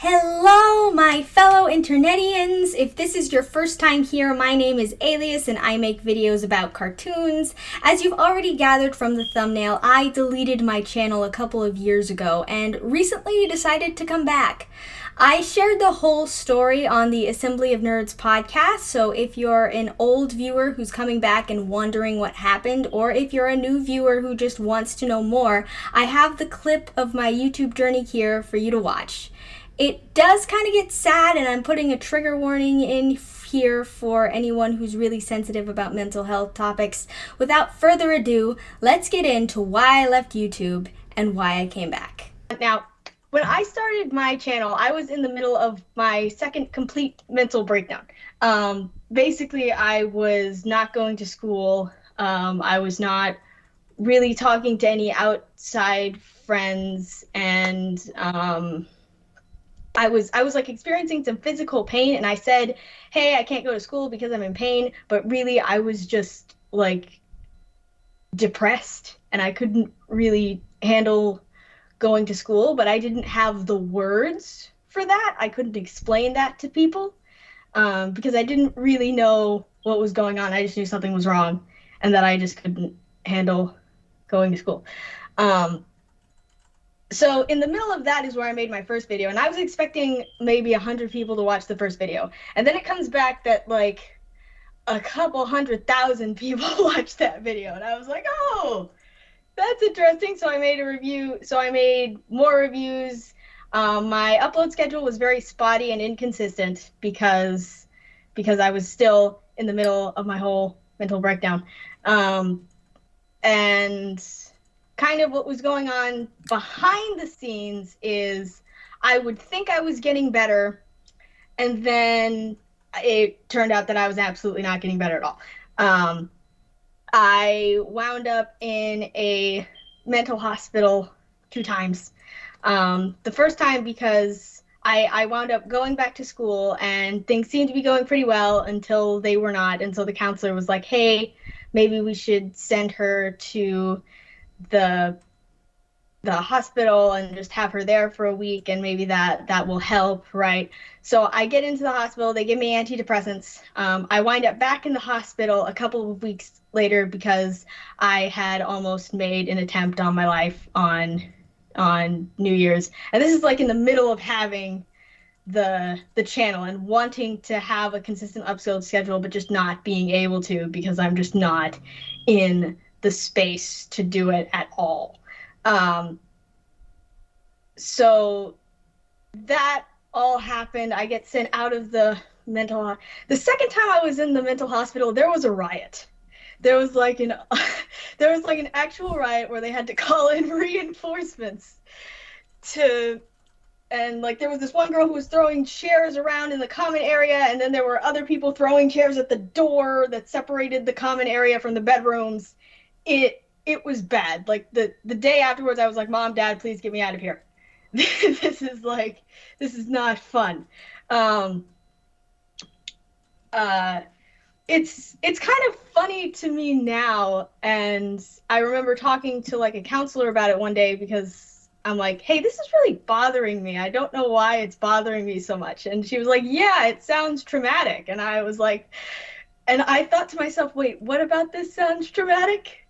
Hello, my fellow internetians. If this is your first time here, my name is Alias and I make videos about cartoons. As you've already gathered from the thumbnail, I deleted my channel a couple of years ago and recently decided to come back. I shared the whole story on the Assembly of Nerds podcast, so if you're an old viewer who's coming back and wondering what happened, or if you're a new viewer who just wants to know more, I have the clip of my YouTube journey here for you to watch. It does kind of get sad, and I'm putting a trigger warning in here for anyone who's really sensitive about mental health topics. Without further ado, let's get into why I left YouTube and why I came back. Now, when I started my channel, I was in the middle of my second complete mental breakdown. Basically, I was not going to school. I was not really talking to any outside friends, and I was like experiencing some physical pain, and I said, hey, I can't go to school because I'm in pain, but really I was just like depressed and I couldn't really handle going to school, but I didn't have the words for that. I couldn't explain that to people because I didn't really know what was going on. I just knew something was wrong and that I just couldn't handle going to school. So in the middle of that is where I made my first video, and I was expecting maybe 100 people to watch the first video, and then it comes back that like a couple 100,000 people watched that video, and I was like, oh, that's interesting. So I made a review. So I made more reviews. My upload schedule was very spotty and inconsistent because I was still in the middle of my whole mental breakdown, and kind of what was going on behind the scenes is I would think I was getting better, and then it turned out that I was absolutely not getting better at all. I wound up in a mental hospital 2 times. The first time because I wound up going back to school and things seemed to be going pretty well until they were not. And so the counselor was like, hey, maybe we should send her to the hospital and just have her there for a week, and maybe that will help, right? So I get into the hospital, they give me antidepressants. I wind up back in the hospital a couple of weeks later because I had almost made an attempt on my life on New Year's, and this is like in the middle of having the channel and wanting to have a consistent upload schedule, but just not being able to because I'm just not in the space to do it at all. So that all happened. I get sent out of the the second time I was in the mental hospital, there was a riot. There was like an actual riot where they had to call in reinforcements and like there was this one girl who was throwing chairs around in the common area, and then there were other people throwing chairs at the door that separated the common area from the bedrooms. It was bad. Like the day afterwards, I was like, Mom, Dad, please get me out of here. This is not fun. It's kind of funny to me now, and I remember talking to like a counselor about it one day because I'm like, hey, this is really bothering me. I don't know why it's bothering me so much. And she was like, yeah, it sounds traumatic. And I was like, and I thought to myself, wait, what about this sounds traumatic?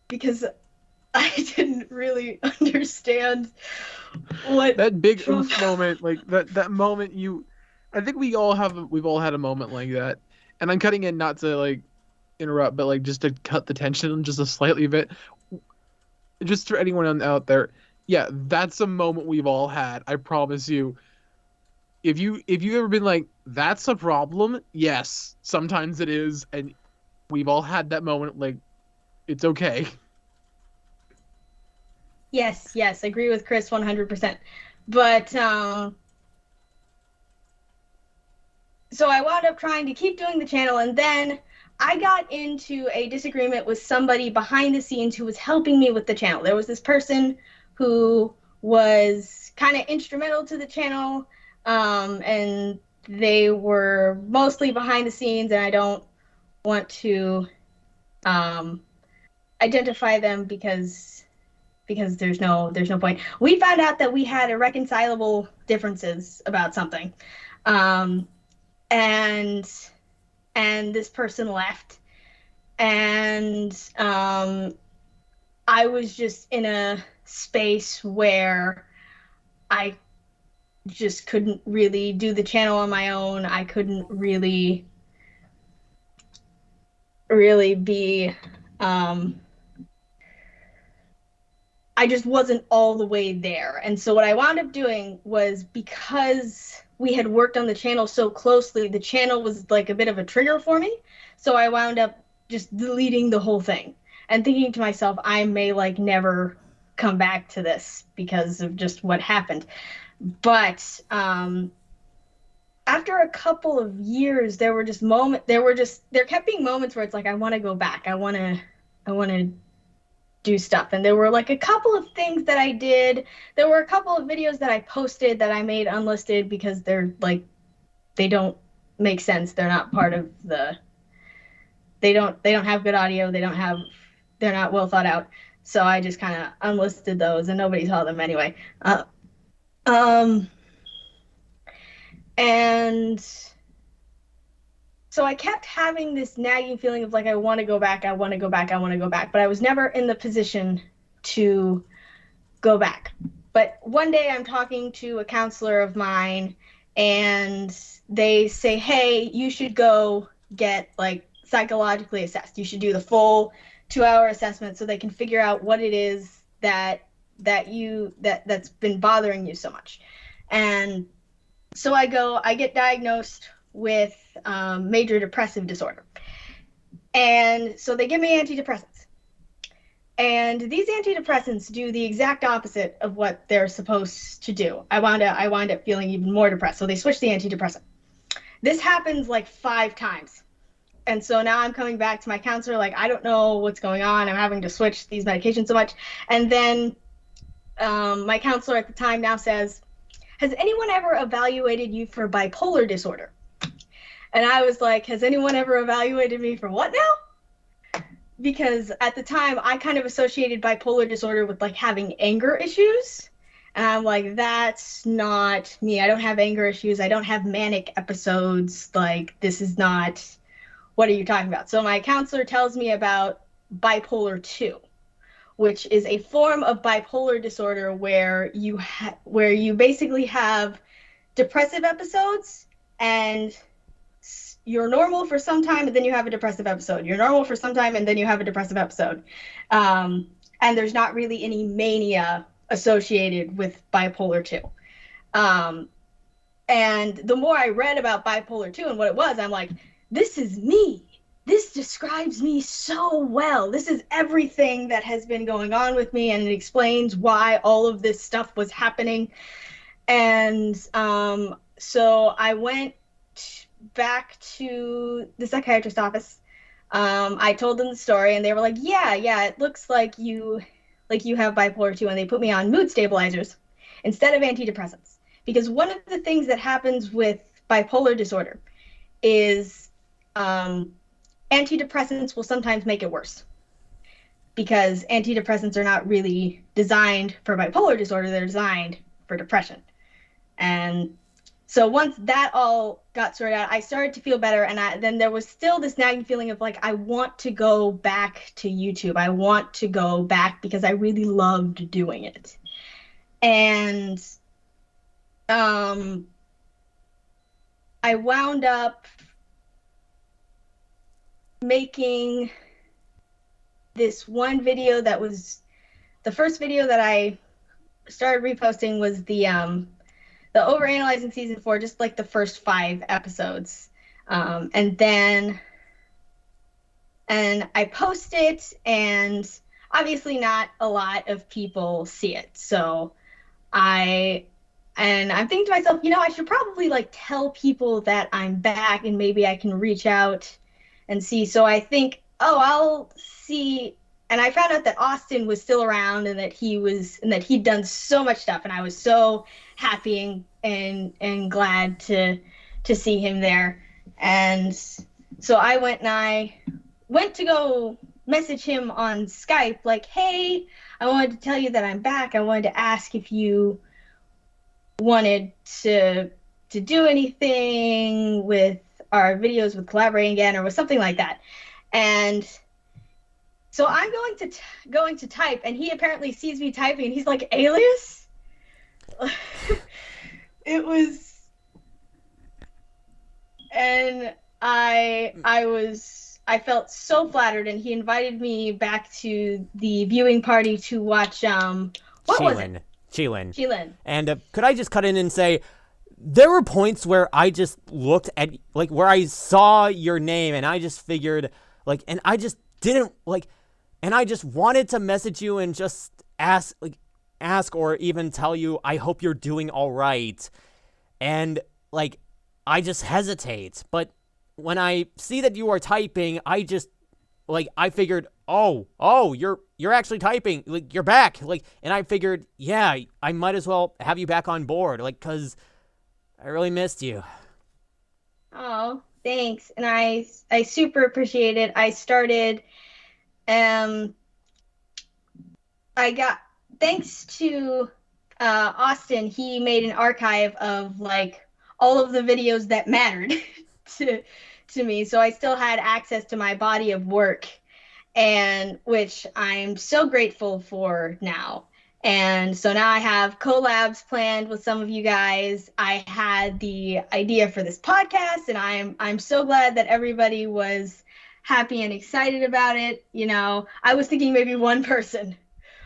Because I didn't really understand what That big oof moment, like that moment I think we've all had a moment like that. And I'm cutting in not to like interrupt, but like just to cut the tension just a slightly bit. Just for anyone out there, yeah, that's a moment we've all had. I promise you. If you've ever been like, that's a problem, yes, sometimes it is, and we've all had that moment, like, it's okay. Yes, agree with Chris 100%. But so I wound up trying to keep doing the channel, and then I got into a disagreement with somebody behind the scenes who was helping me with the channel. There was this person who was kind of instrumental to the channel, and they were mostly behind the scenes, and I don't want to identify them because because there's no point. We found out that we had irreconcilable differences about something, um, and this person left, and I was just in a space where I just couldn't really do the channel on my own. I couldn't really be I just wasn't all the way there. And so what I wound up doing was, because we had worked on the channel so closely, the channel was like a bit of a trigger for me. So I wound up just deleting the whole thing and thinking to myself, I may like never come back to this because of just what happened. But after a couple of years, there kept being moments where it's like, I want to go back. I want to do stuff. And there were like a couple of things that I did. There were a couple of videos that I posted that I made unlisted because they're like, they don't make sense. They're not part of the, they don't have good audio. They're not well thought out. So I just kind of unlisted those and nobody saw them anyway. Um, and so I kept having this nagging feeling of like, I want to go back, I want to go back, I want to go back, but I was never in the position to go back. But one day I'm talking to a counselor of mine and they say, hey, you should go get like psychologically assessed. You should do the full 2-hour assessment so they can figure out what it is that's been bothering you so much. And so I get diagnosed with major depressive disorder. And so they give me antidepressants. And these antidepressants do the exact opposite of what they're supposed to do. I wind up feeling even more depressed. So they switch the antidepressant. This happens like 5 times. And so now I'm coming back to my counselor, like, I don't know what's going on. I'm having to switch these medications so much. And then my counselor at the time now says, has anyone ever evaluated you for bipolar disorder? And I was like, has anyone ever evaluated me for what now? Because at the time I kind of associated bipolar disorder with like having anger issues. And I'm like, that's not me. I don't have anger issues. I don't have manic episodes. Like, this is not, what are you talking about? So my counselor tells me about bipolar 2, which is a form of bipolar disorder where you basically have depressive episodes and you're normal for some time and then you have a depressive episode. You're normal for some time and then you have a depressive episode. And there's not really any mania associated with bipolar 2. And the more I read about bipolar 2 and what it was, I'm like, this is me. This describes me so well. This is everything that has been going on with me, and it explains why all of this stuff was happening. And so I went back to the psychiatrist's office. I told them the story, and they were like, yeah, it looks like you have bipolar 2, and they put me on mood stabilizers instead of antidepressants. Because one of the things that happens with bipolar disorder is antidepressants will sometimes make it worse, because antidepressants are not really designed for bipolar disorder, they're designed for depression. And so once that all got sorted out, I started to feel better, and then there was still this nagging feeling of like, I want to go back to YouTube. I want to go back because I really loved doing it. And I wound up making this one video that was the first video that I started reposting was the overanalyzing season 4, just like the first 5 episodes. And I post it, and obviously not a lot of people see it. So I'm thinking to myself, I should probably like tell people that I'm back and maybe I can reach out and see. So I think, I'll see. And I found out that Austin was still around and that he'd done so much stuff, and I was so happy and glad to see him there. And so I went to go message him on Skype, like, hey, I wanted to tell you that I'm back. I wanted to ask if you wanted to do anything with our videos, with collaborating again, or with something like that. And so I'm going to type, and he apparently sees me typing, and he's like, Alias? It was, and I felt so flattered, and he invited me back to the viewing party to watch what was it? Cheelin. And could I just cut in and say, there were points where I just looked at, like, where I saw your name, and I just figured, like, and I just didn't, like, and I just wanted to message you and just ask or even tell you, I hope you're doing all right. And, like, I just hesitate. But when I see that you are typing, I just, like, I figured, oh, you're actually typing, like, you're back, like, and I figured, yeah, I might as well have you back on board, like, because I really missed you. Oh, thanks. And I super appreciate it. I started, I got, thanks to Austin, he made an archive of, like, all of the videos that mattered to me. So I still had access to my body of work, and which I'm so grateful for now. And so now I have collabs planned with some of you guys. I had the idea for this podcast, and I'm so glad that everybody was happy and excited about it. You know, I was thinking maybe one person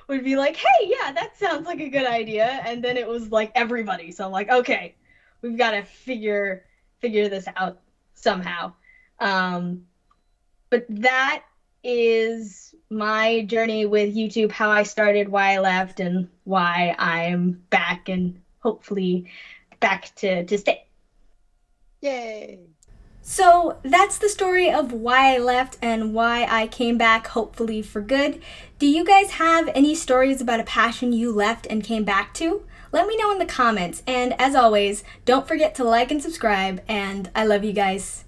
would be like, hey, yeah, that sounds like a good idea. And then it was like everybody. So I'm like, okay, we've got to figure this out somehow. But that is my journey with YouTube, how I started, why I left, and why I'm back, and hopefully back to stay. Yay! So that's the story of why I left and why I came back, hopefully for good. Do you guys have any stories about a passion you left and came back to? Let me know in the comments, and as always, don't forget to like and subscribe, and I love you guys.